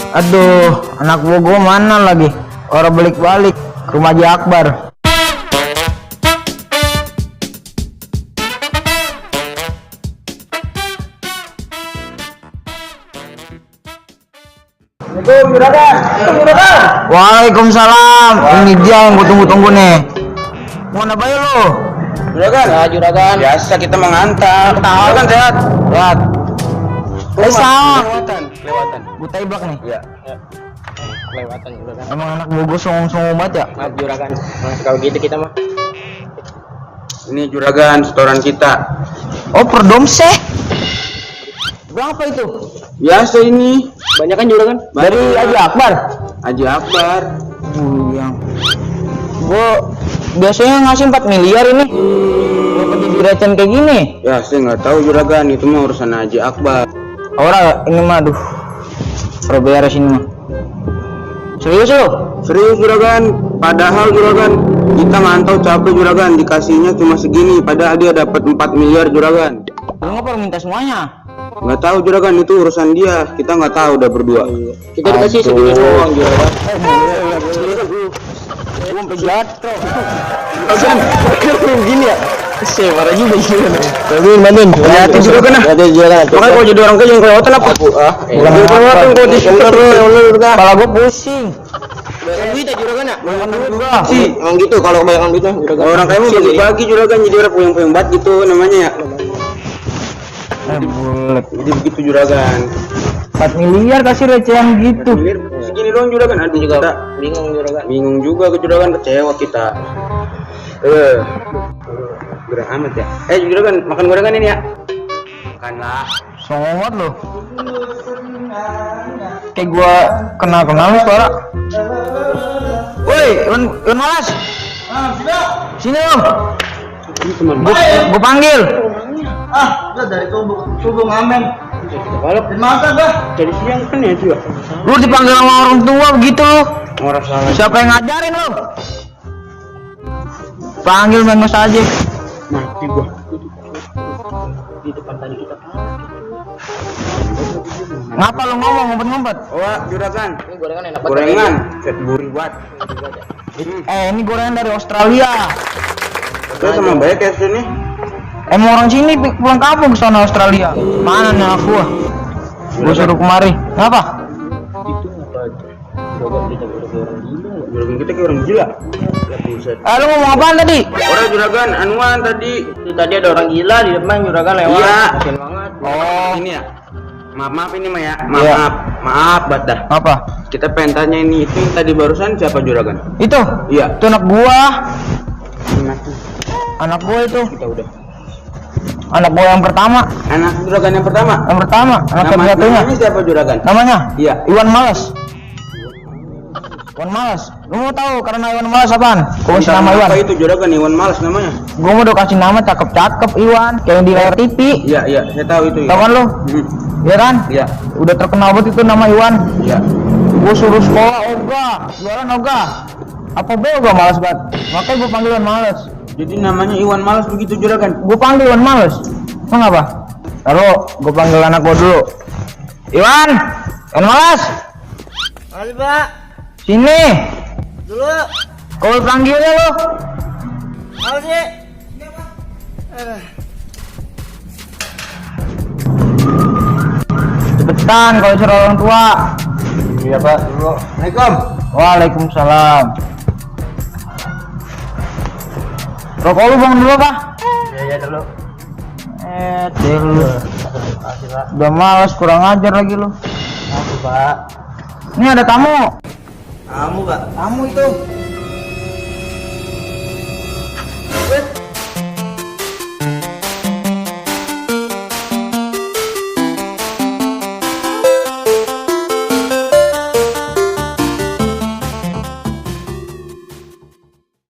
Aduh, anak gua mana lagi? Orang balik-balik ke rumah Haji Akbar. Assalamualaikum juragan. Waalaikumsalam. Ini dia yang gua tunggu-tunggu nih. Mau ngapain lo? Juragan. Ya juragan. Biasa kita mengantar. Tahu kan sehat. Lihat. Sama. Kelewatan. Gua taiblak nih. Iya. Kelewatan juragan. Emang anak gua songong-songong banget ya? Maaf juragan. Kalau gitu kita mah. Ini juragan setoran kita. Oh, perdomseh. Berapa itu? Biasa ini. Banyak kan juragan? Dari Haji Akbar. Haji Akbar. Yang gua biasanya ngasih 4 miliar ini. Kenapa jadi recen kayak gini? Ya saya nggak tahu juragan, itu mah urusan Haji Akbar. Orang ini mah aduh. Perlu beres ini mah. Serius lo? Serius juragan. Padahal juragan kita ngantau capek juragan, dikasihnya cuma segini. Padahal dia dapat 4 miliar juragan. Lu ngapa minta semuanya? Nggak tahu juragan, itu urusan dia. Kita nggak tahu udah berdua. Kita dikasih segini doang juragan. Jatuh. Gini ya? Saya marah juga gimana? Bantuin. Hati juragan ah. Makanya kalau jadi orang kaya yang kelewatan apa? Kelewatan kok di shooter Kepala gua pusing. Banyak duit ya juragan ya? Juga. Emang gitu kalau kebanyakan duitnya juragan. Orang kaya mau bagi-bagi juragan, jadi orang puyeng-puyeng banget gitu namanya ya. Bulet. Jadi begitu juragan. 4 miliar kasih recehan gitu. Segini doang juragan. Aduh juga kita bingung juragan. Bingung juga ke juragan, kecewa kita. Gerah amat ya. Juragan, makan gorengan ini ya. Makanlah. Songong banget lo. Kayak gua kenal lu suara. Woi, Iwan Malas. Sini om. Ini teman. Gua panggil. Udah dari subuh ngamen. Kalau Dimakan dah. dari siang kan ya juga. Lu dipanggil sama orang tua begitu lu. Orang salah. Siapa yang ngajarin lu? Panggil main mas aja. Mati gua. Di depan tadi kita. Ngapa lu ngomong ngumpet-ngumpet? Oh, juragan. Ini gorengan enak Gorengan. Set buri buat. Ini gorengan dari Australia. Terus sama baik ya sini. Emang orang sini pulang kampung ke sana Australia. Mana nih aku? Gua suruh kemari. Kenapa? Itu apa? Juragan kita orang gila. Juragan kita kayak orang gila. Lu ngomong apaan tadi? Orang juragan anuan tadi. Tadi ada orang gila di depan juragan lewat. Iya. Kasian banget. Oh, ini ya. Maaf ini mah ya. Iya. Maaf banget dah. Apa? Kita pengen tanya ini, itu yang tadi barusan siapa juragan? Itu? Iya. Itu anak gua. Anaknya. Anak gua itu. Kita udah. Anak gua yang pertama. Anak juragan yang pertama. Anak satu-satunya. Namanya siapa juragan? Namanya? Iya. Iwan Malas. Iwan Malas. Lu mau tahu karena Iwan Malas apaan? Gua kasih nama Iwan. Apa itu juragan Iwan Malas namanya? Gua mau udah kasih nama cakep-cakep Iwan, kayak yang di layar TV. Iya, saya tahu itu. Tahu kan lu? Iya kan? Iya. Udah terkenal banget itu nama Iwan. Iya. Gua suruh sekolah jualan ogah. Apa gua malas banget. Makanya gua panggil Iwan Malas. Jadi namanya Iwan Malas begitu juragan. Gua panggil Iwan Malas. Emang apa? Taruh, gua panggil anak gua dulu. Iwan Malas. Mari Pak. Sini. Dulu. Kau panggilnya lu. Mari sih. Cepetan kalau suruh orang tua. Iya Pak, dulu. Assalamualaikum. Waalaikumsalam. Rokok lu bangun dulu Pak. Iya dulu. Dulu. Udah malas, kurang ajar lagi lu. Maaf Pak. Ini ada tamu. Kamu Pak. Tamu itu.